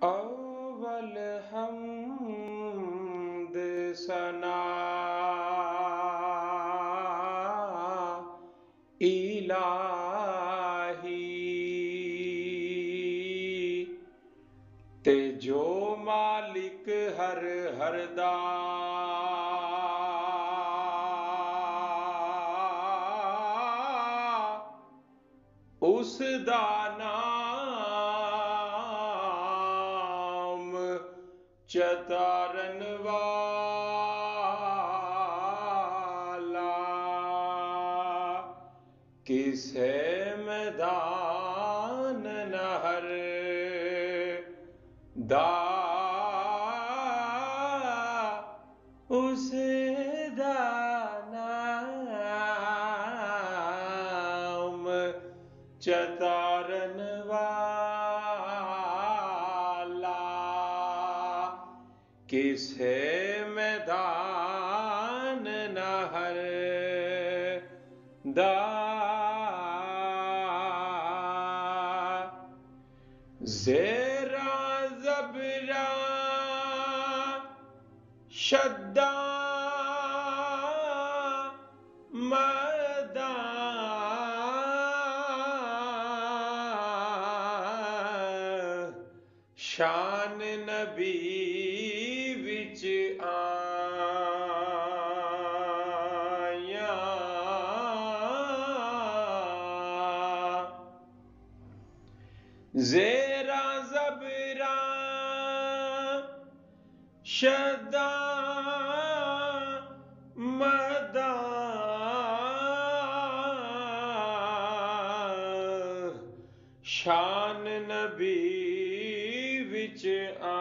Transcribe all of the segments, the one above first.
अव्वल हमद सना इलाही ते जो मालिक हर हरदा उस दा नाम चतारन वाला किसे मैदान नहर दा उस दा नाम चतारन वाला किसे मैदान नहर दा ज़ेरा ज़बरा शद्दा मदा शान नबी विच आया ज़ेरा ज़बरा शद्दा मदा शान नबी विच आया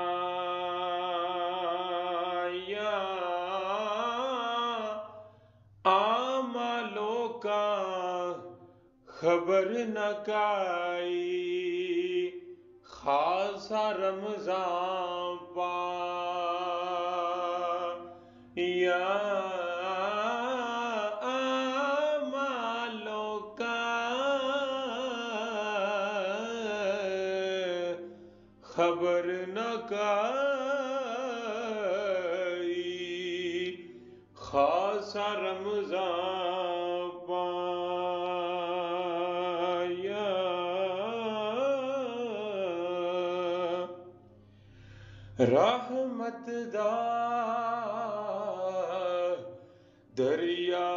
आमा लोका खबर न काई खासा रमजान पाया आमा लोका खबर न काई खासा रमजान पाया रहमत दा दरिया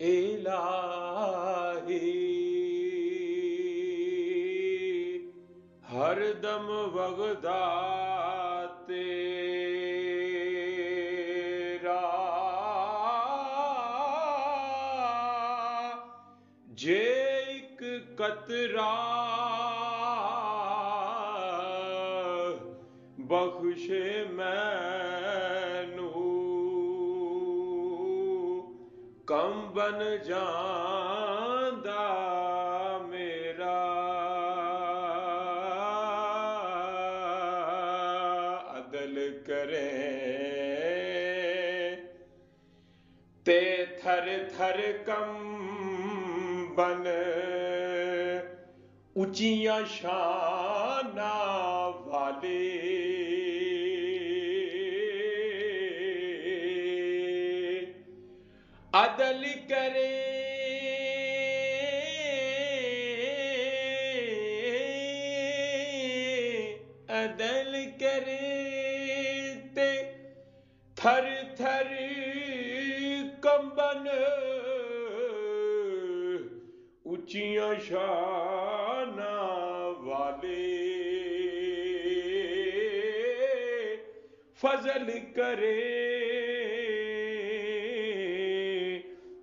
इलाही हरदम वगदा तेरा जे एक कतरा बख्शे मैनू कम बन जांदा मेरा अदल करे ते थर थर कंबन उचियां शाना वाले अदल करे अदल करे ते थर थर कंबन उचियां शाना वाले फजल करे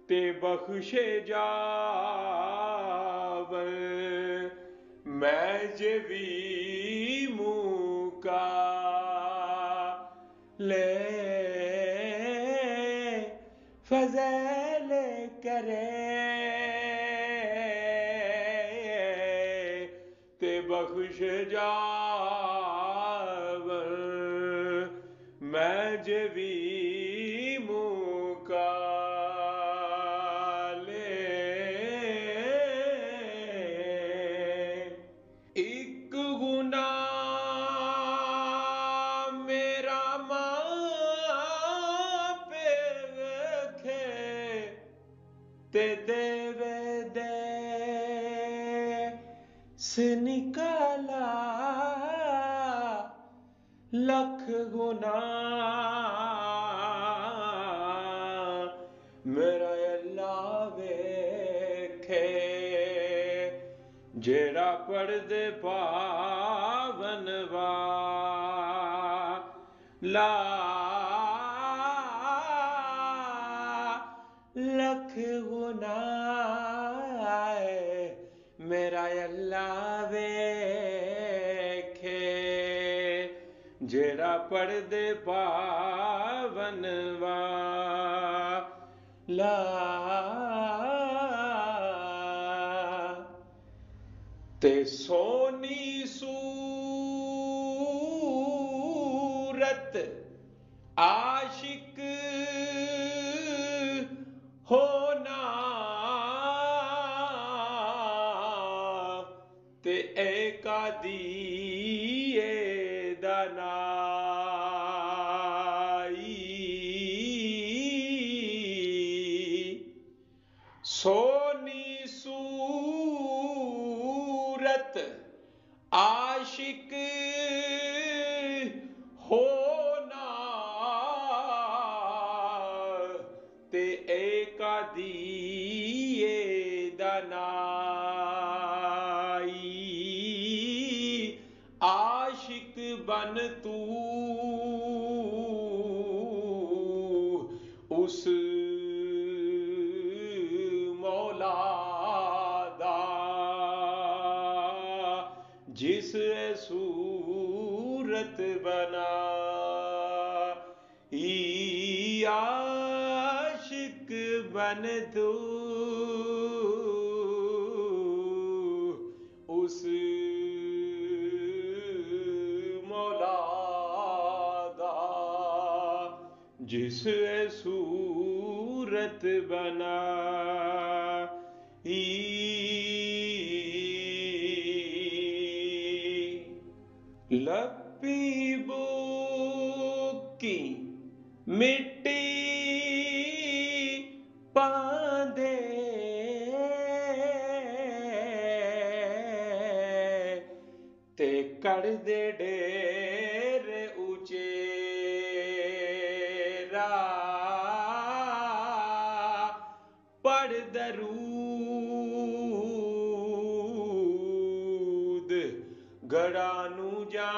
ते बख्शे जावर मैं जे भी मुका ले फजल करे ते बख्श जावर मैं जे भी मुका ले एक विदेश निकाला लख गुना मेरा अल्लाह वेखे जेड़ा पढ़दे पावन वाला लख गुना मेरा अल्लाह वेखे जेड़ा पढ़दे पावन वाला ते सोनी सूरत आशिक होना ते एका दिए दनाई सोनी सूरत आशिक होना ते एका दिए दनाई आशिक बन तू उस मौला दा जिस सूरत बना आशिक बन तू उस मौला दा जिस सूरत बना लपी बुकी मिट्टी पांदे ते कर दे ढेर उचेरा पढ़ दरूद गड़ानू जांदे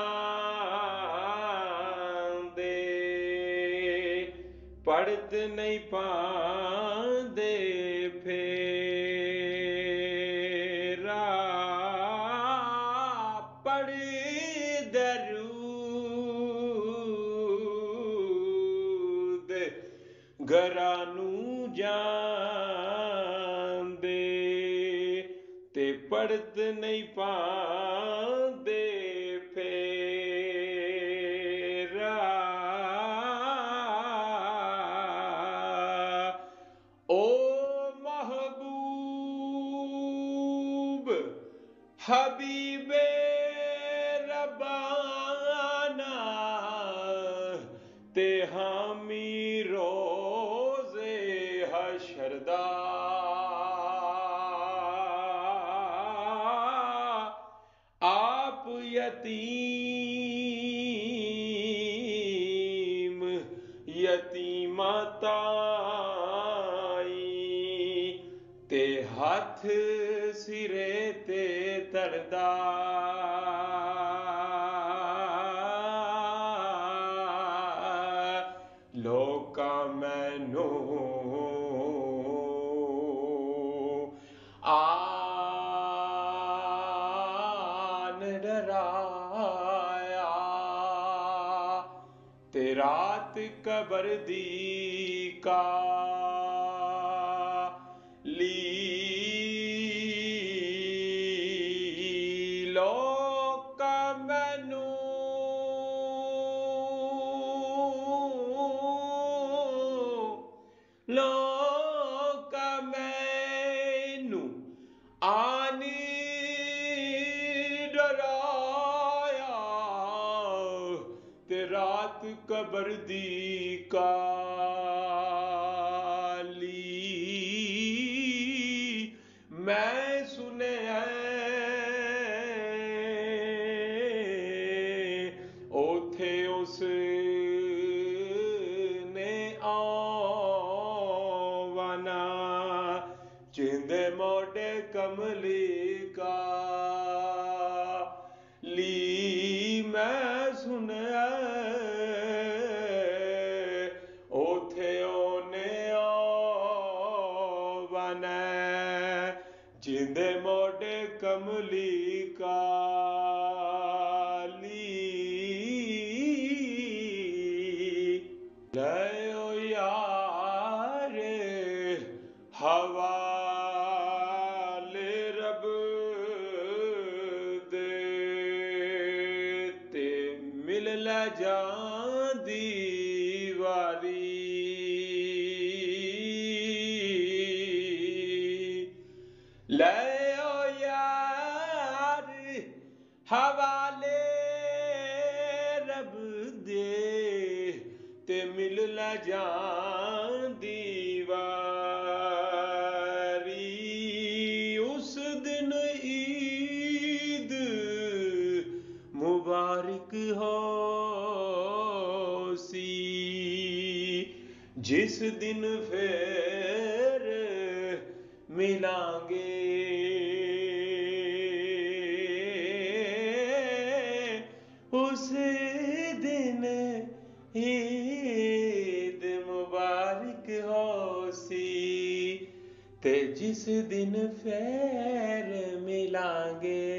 पढ़त नहीं पांदे फेरा पढ़ दरूद गड़ानू जांदे ते पढ़त नहीं पांदे फेरा ओ महबूब हबीबे रबाना ते हामी रोज़े हशरदा आप यतीम यतीमा ताई ते हाथ सिरे ते तरदा लोका मैनू आन डराया ते रात कबर दी काली लोका मैनू लोका मैनू आनी डराया ते रात कबर दी काली मैं सुनिया ओथे उस ने आवाना चिंदे मोटे कमली का ली मैं सुनिया ओथे ओने आवाना जिंदे मोटे कमली काली लयो यार हवाले रब दे ते मिल ला जांदी वारी लयो यार हवाले रब दे ते मिल ला जांदी वारी उस दिन ईद मुबारक हो सी जिस दिन फिर मिलांगे उस दिन ईद मुबारक हो सी ते जिस दिन फिर मिलांगे